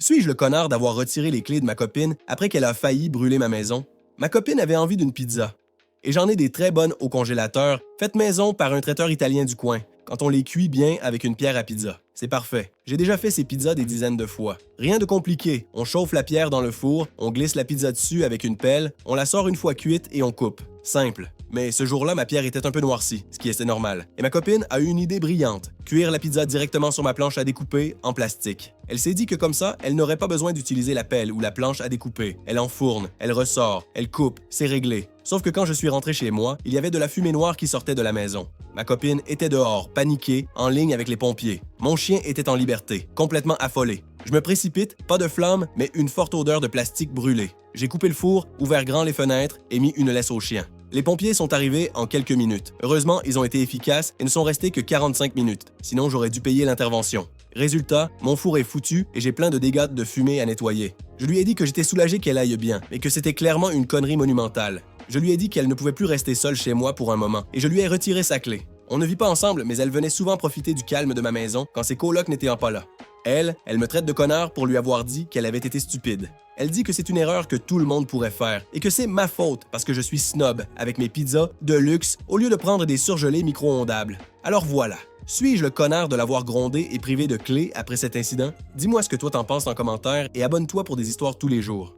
Suis-je le connard d'avoir retiré les clés de ma copine après qu'elle a failli brûler ma maison? Ma copine avait envie d'une pizza. Et j'en ai des très bonnes au congélateur, faites maison par un traiteur italien du coin, quand on les cuit bien avec une pierre à pizza. C'est parfait. J'ai déjà fait ces pizzas des dizaines de fois. Rien de compliqué. On chauffe la pierre dans le four, on glisse la pizza dessus avec une pelle, on la sort une fois cuite et on coupe. Simple. Mais ce jour-là, ma pierre était un peu noircie, ce qui était normal. Et ma copine a eu une idée brillante. Cuire la pizza directement sur ma planche à découper en plastique. Elle s'est dit que comme ça, elle n'aurait pas besoin d'utiliser la pelle ou la planche à découper. Elle enfourne, elle ressort, elle coupe, c'est réglé. Sauf que quand je suis rentré chez moi, il y avait de la fumée noire qui sortait de la maison. Ma copine était dehors, paniquée, en ligne avec les pompiers. Mon chien était en liberté, complètement affolé. Je me précipite, pas de flamme, mais une forte odeur de plastique brûlé. J'ai coupé le four, ouvert grand les fenêtres et mis une laisse au chien. Les pompiers sont arrivés en quelques minutes. Heureusement, ils ont été efficaces et ne sont restés que 45 minutes. Sinon, j'aurais dû payer l'intervention. Résultat, mon four est foutu et j'ai plein de dégâts de fumée à nettoyer. Je lui ai dit que j'étais soulagé qu'elle aille bien, mais que c'était clairement une connerie monumentale. Je lui ai dit qu'elle ne pouvait plus rester seule chez moi pour un moment et je lui ai retiré sa clé. On ne vit pas ensemble, mais elle venait souvent profiter du calme de ma maison quand ses colocs n'étaient pas là. Elle me traite de connard pour lui avoir dit qu'elle avait été stupide. Elle dit que c'est une erreur que tout le monde pourrait faire et que c'est ma faute parce que je suis snob avec mes pizzas de luxe au lieu de prendre des surgelés micro-ondables. Alors voilà. Suis-je le connard de l'avoir grondé et privé de clés après cet incident? Dis-moi ce que toi t'en penses en commentaire et abonne-toi pour des histoires tous les jours.